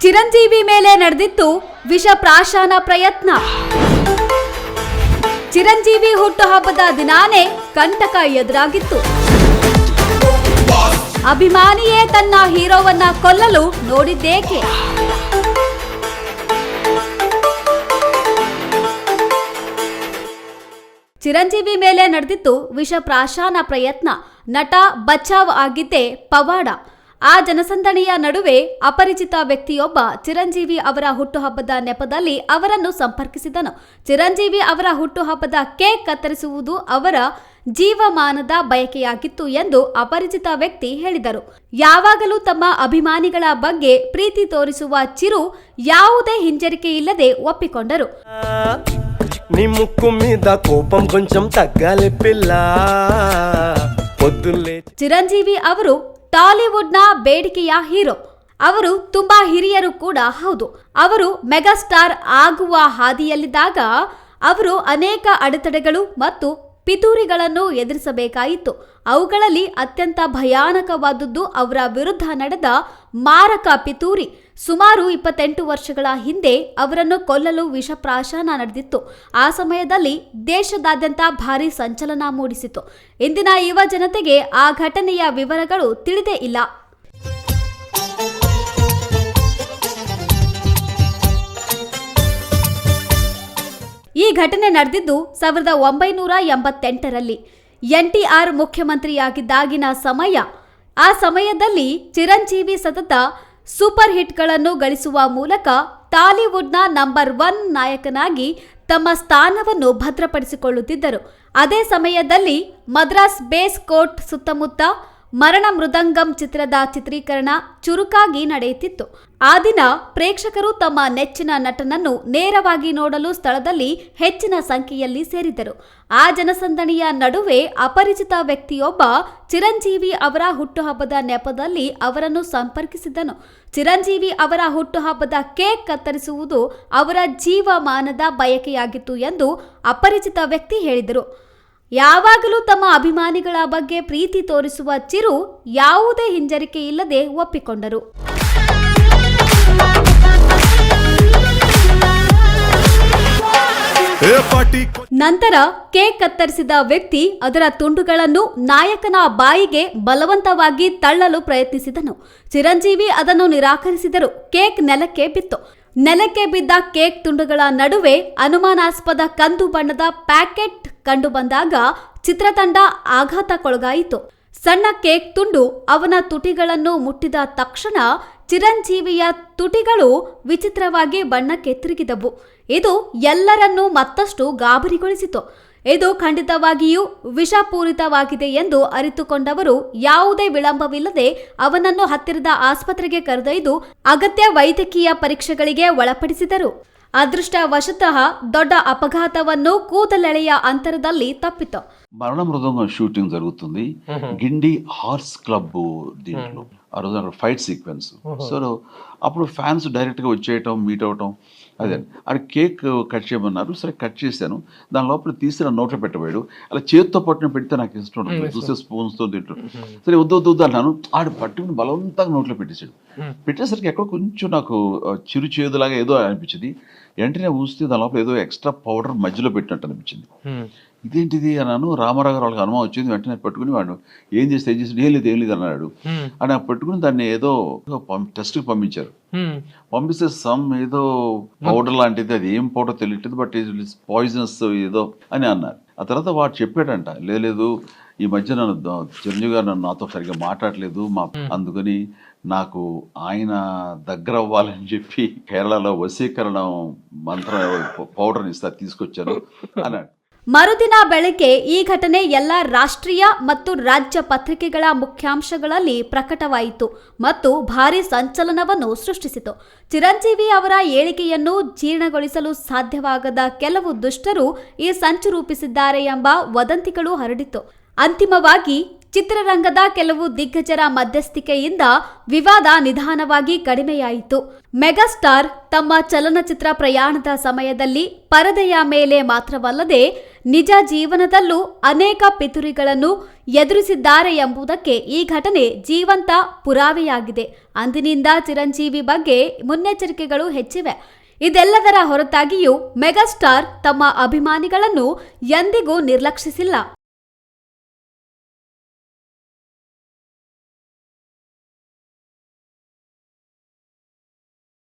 ಚಿರಂಜೀವಿ ಮೇಲೆ ನಡೆದಿತ್ತು ವಿಷ ಪ್ರಾಶನ ಪ್ರಯತ್ನ. ಚಿರಂಜೀವಿ ಹುಟ್ಟುಹಬ್ಬದ ದಿನಾನೇ ಕಂಟಕ ಎದುರಾಗಿತ್ತು. ಅಭಿಮಾನಿಯೇ ತನ್ನ ಹೀರೋವನ್ನ ಕೊಲ್ಲಲು ನೋಡಿದ್ದೇಕೆ? ಚಿರಂಜೀವಿ ಮೇಲೆ ನಡೆದಿತ್ತು ವಿಷ ಪ್ರಾಶನ ಪ್ರಯತ್ನ. ನಟ ಬಚಾವ್ ಆಗಿದ್ದೇ ಪವಾಡ. ಆ ಜನಸಂದಣಿಯ ನಡುವೆ ಅಪರಿಚಿತ ವ್ಯಕ್ತಿಯೊಬ್ಬ ಚಿರಂಜೀವಿ ಅವರ ಹುಟ್ಟುಹಬ್ಬದ ನೆಪದಲ್ಲಿ ಅವರನ್ನು ಸಂಪರ್ಕಿಸಿದನು. ಚಿರಂಜೀವಿ ಅವರ ಹುಟ್ಟುಹಬ್ಬದ ಕೇಕ್ ಕತ್ತರಿಸುವುದು ಅವರ ಜೀವಮಾನದ ಬಯಕೆಯಾಗಿತ್ತು ಎಂದು ಅಪರಿಚಿತ ವ್ಯಕ್ತಿ ಹೇಳಿದರು. ಯಾವಾಗಲೂ ತಮ್ಮ ಅಭಿಮಾನಿಗಳ ಬಗ್ಗೆ ಪ್ರೀತಿ ತೋರಿಸುವ ಚಿರು ಯಾವುದೇ ಹಿಂಜರಿಕೆ ಇಲ್ಲದೆ ಒಪ್ಪಿಕೊಂಡರು. ಚಿರಂಜೀವಿ ಅವರು ಟಾಲಿವುಡ್ನ ಬೇಡಿಕೆಯ ಹೀರೋ. ಅವರು ತುಂಬಾ ಹಿರಿಯರು ಕೂಡ ಹೌದು. ಅವರು ಮೆಗಾಸ್ಟಾರ್ ಆಗುವ ಹಾದಿಯಲ್ಲಿದ್ದಾಗ ಅವರು ಅನೇಕ ಅಡೆತಡೆಗಳು ಮತ್ತು ಪಿತೂರಿಗಳನ್ನು ಎದುರಿಸಬೇಕಾಯಿತು. ಅವುಗಳಲ್ಲಿ ಅತ್ಯಂತ ಭಯಾನಕವಾದದ್ದು ಅವರ ವಿರುದ್ಧ ನಡೆದ ಮಾರಕ ಪಿತೂರಿ. ಸುಮಾರು 28 ವರ್ಷಗಳ ಹಿಂದೆ ಅವರನ್ನು ಕೊಲ್ಲಲು ವಿಷಪ್ರಾಶನ ನಡೆದಿತ್ತು. ಆ ಸಮಯದಲ್ಲಿ ದೇಶದಾದ್ಯಂತ ಭಾರೀ ಸಂಚಲನ ಮೂಡಿಸಿತು. ಇಂದಿನ ಯುವ ಜನತೆಗೆ ಆ ಘಟನೆಯ ವಿವರಗಳು ತಿಳಿದೇ ಇಲ್ಲ. ಈ ಘಟನೆ ನಡೆದಿದ್ದು 1988ರಲ್ಲಿ. NTR ಮುಖ್ಯಮಂತ್ರಿಯಾಗಿದ್ದಾಗಿನ ಸಮಯ. ಆ ಸಮಯದಲ್ಲಿ ಚಿರಂಜೀವಿ ಸತತ ಸೂಪರ್ ಹಿಟ್ಗಳನ್ನು ಗಳಿಸುವ ಮೂಲಕ ಟಾಲಿವುಡ್ನ ನಂಬರ್ 1 ನಾಯಕನಾಗಿ ತಮ್ಮ ಸ್ಥಾನವನ್ನು ಭದ್ರಪಡಿಸಿಕೊಳ್ಳುತ್ತಿದ್ದರು. ಅದೇ ಸಮಯದಲ್ಲಿ ಮದ್ರಾಸ್ ಬೇಸ್ ಕೋರ್ಟ್ ಸುತ್ತಮುತ್ತ ಮರಣ ಮೃದಂಗಂ ಚಿತ್ರದ ಚಿತ್ರೀಕರಣ ಚುರುಕಾಗಿ ನಡೆಯುತ್ತಿತ್ತು. ಆ ದಿನ ಪ್ರೇಕ್ಷಕರು ತಮ್ಮ ನೆಚ್ಚಿನ ನಟನನ್ನು ನೇರವಾಗಿ ನೋಡಲು ಸ್ಥಳದಲ್ಲಿ ಹೆಚ್ಚಿನ ಸಂಖ್ಯೆಯಲ್ಲಿ ಸೇರಿದರು. ಆ ಜನಸಂದಣಿಯ ನಡುವೆ ಅಪರಿಚಿತ ವ್ಯಕ್ತಿಯೊಬ್ಬ ಚಿರಂಜೀವಿ ಅವರ ಹುಟ್ಟುಹಬ್ಬದ ನೆಪದಲ್ಲಿ ಅವರನ್ನು ಸಂಪರ್ಕಿಸಿದನು. ಚಿರಂಜೀವಿ ಅವರ ಹುಟ್ಟುಹಬ್ಬದ ಕೇಕ್ ಕತ್ತರಿಸುವುದು ಅವರ ಜೀವಮಾನದ ಬಯಕೆಯಾಗಿತ್ತು ಎಂದು ಅಪರಿಚಿತ ವ್ಯಕ್ತಿ ಹೇಳಿದರು. ಯಾವಾಗಲೂ ತಮ್ಮ ಅಭಿಮಾನಿಗಳ ಬಗ್ಗೆ ಪ್ರೀತಿ ತೋರಿಸುವ ಚಿರು ಯಾವುದೇ ಹಿಂಜರಿಕೆ ಇಲ್ಲದೆ ಒಪ್ಪಿಕೊಂಡರು. ನಂತರ ಕೇಕ್ ಕತ್ತರಿಸಿದ ವ್ಯಕ್ತಿ ಅದರ ತುಂಡುಗಳನ್ನು ನಾಯಕನ ಬಾಯಿಗೆ ಬಲವಂತವಾಗಿ ತಳ್ಳಲು ಪ್ರಯತ್ನಿಸಿದನು. ಚಿರಂಜೀವಿ ಅದನ್ನು ನಿರಾಕರಿಸಿದರು. ಕೇಕ್ ನೆಲಕ್ಕೆ ಬಿತ್ತು. ನೆಲಕ್ಕೆ ಬಿದ್ದ ಕೇಕ್ ತುಂಡುಗಳ ನಡುವೆ ಅನುಮಾನಾಸ್ಪದ ಕಂದು ಬಣ್ಣದ ಪ್ಯಾಕೆಟ್ ಕಂಡುಬಂದಾಗ ಚಿತ್ರತಂಡ ಆಘಾತಕ್ಕೊಳಗಾಯಿತು. ಸಣ್ಣ ಕೇಕ್ ತುಂಡು ಅವನ ತುಟಿಗಳನ್ನು ಮುಟ್ಟಿದ ತಕ್ಷಣ ಚಿರಂಜೀವಿಯ ತುಟಿಗಳು ವಿಚಿತ್ರವಾಗಿ ಬಣ್ಣಕ್ಕೆ ತಿರುಗಿದವು. ಇದು ಎಲ್ಲರನ್ನೂ ಮತ್ತಷ್ಟು ಗಾಬರಿಗೊಳಿಸಿತು. ಇದು ಖಂಡಿತವಾಗಿಯೂ ವಿಷಪೂರಿತವಾಗಿದೆ ಎಂದು ಅರಿತುಕೊಂಡವರು ಯಾವುದೇ ವಿಳಂಬವಿಲ್ಲದೆ ಅವನನ್ನು ಹತ್ತಿರದ ಆಸ್ಪತ್ರೆಗೆ ಕರೆದೊಯ್ದು ಅಗತ್ಯ ವೈದ್ಯಕೀಯ ಪರೀಕ್ಷೆಗಳಿಗೆ ಒಳಪಡಿಸಿದರು. ಅದೃಷ್ಟವಶತಃ ದೊಡ್ಡ అపఘాతವನ್ನು ಕೂದಲೆಳೆಯ ಅಂತರದಲ್ಲಿ తప్పితో. మరణ మృదంగం షూటింగ్ జరుగుతుంది. గిండి హార్స్ క్లబ్ దీంట్లో ఆ రోజు అక్కడ ఫైట్ సీక్వెన్స్. సో అప్పుడు ఫ్యాన్స్ డైరెక్ట్గా వచ్చేయటం, మీట్ అవటం. అదే అది కేక్ కట్ చేయమన్నారు. సరే కట్ చేశాను. దాని లోపల తీసి నా నోట్లో పెట్టబోయాడు. అలా చేతితో పట్టున పెడితే నాకు ఇష్టం ఉంటుంది. చూస్తే స్పూన్స్తో తింటాడు. సరే వద్దు వద్దు వద్దు అన్నాను. ఆడు పట్టుకుని బలవంతంగా నోట్లో పెట్టేశాడు. పెట్టేసరికి ఎక్కడ కొంచెం నాకు చిరు చేదులాగా ఏదో అనిపించింది. వెంటనే ఊస్తే దాని లోపల ఏదో ఎక్స్ట్రా పౌడర్ మధ్యలో పెట్టినట్టు అనిపించింది. ఇదేంటిది అన్నాను. రామారావు గారు వాళ్ళకి అనుమానం వచ్చింది. వెంటనే పట్టుకుని వాడు ఏం చేస్తే ఏం లేదు అన్నాడు. అని పట్టుకుని దాన్ని ఏదో టెస్ట్కి పంపించారు. పంపిస్తే సమ్ ఏదో పౌడర్ లాంటిది, అది ఏం పౌడర్ తెలియట్లేదు, బట్ ఇట్స్ పాయిజనస్ ఏదో అని అన్నారు. ఆ తర్వాత వాడు చెప్పాడంట, లేదు ఈ మధ్య నన్ను చిరంజీవి గారు నాతో సరిగ్గా మాట్లాడలేదు, అందుకని నాకు ఆయన దగ్గర అవ్వాలని చెప్పి కేరళలో వశీకరణ మంత్ర పౌడర్ ఇస్తా తీసుకొచ్చాను అన్నాడు. ಮರುದಿನ ಬೆಳಗ್ಗೆ ಈ ಘಟನೆ ಎಲ್ಲ ರಾಷ್ಟ್ರೀಯ ಮತ್ತು ರಾಜ್ಯ ಪತ್ರಿಕೆಗಳ ಮುಖ್ಯಾಂಶಗಳಲ್ಲಿ ಪ್ರಕಟವಾಯಿತು ಮತ್ತು ಭಾರೀ ಸಂಚಲನವನ್ನು ಸೃಷ್ಟಿಸಿತು. ಚಿರಂಜೀವಿ ಅವರ ಏಳಿಗೆಯನ್ನು ಜೀರ್ಣಗೊಳಿಸಲು ಸಾಧ್ಯವಾಗದ ಕೆಲವು ದುಷ್ಟರು ಈ ಸಂಚು ರೂಪಿಸಿದ್ದಾರೆ ಎಂಬ ವದಂತಿಗಳು ಹರಡಿತು. ಅಂತಿಮವಾಗಿ ಚಿತ್ರರಂಗದ ಕೆಲವು ದಿಗ್ಗಜರ ಮಧ್ಯಸ್ಥಿಕೆಯಿಂದ ವಿವಾದ ನಿಧಾನವಾಗಿ ಕಡಿಮೆಯಾಯಿತು. ಮೆಗಾಸ್ಟಾರ್ ತಮ್ಮ ಚಲನಚಿತ್ರ ಪ್ರಯಾಣದ ಸಮಯದಲ್ಲಿ ಪರದೆಯ ಮೇಲೆ ಮಾತ್ರವಲ್ಲದೆ ನಿಜ ಜೀವನದಲ್ಲೂ ಅನೇಕ ಪಿತೂರಿಗಳನ್ನು ಎದುರಿಸಿದ್ದಾರೆ ಎಂಬುದಕ್ಕೆ ಈ ಘಟನೆ ಜೀವಂತ ಪುರಾವೆಯಾಗಿದೆ. ಅಂದಿನಿಂದ ಚಿರಂಜೀವಿ ಬಗ್ಗೆ ಮುನ್ನೆಚ್ಚರಿಕೆಗಳು ಹೆಚ್ಚಿವೆ. ಇದೆಲ್ಲದರ ಹೊರತಾಗಿಯೂ ಮೆಗಾಸ್ಟಾರ್ ತಮ್ಮ ಅಭಿಮಾನಿಗಳನ್ನು ಎಂದಿಗೂ ನಿರ್ಲಕ್ಷಿಸಿಲ್ಲ.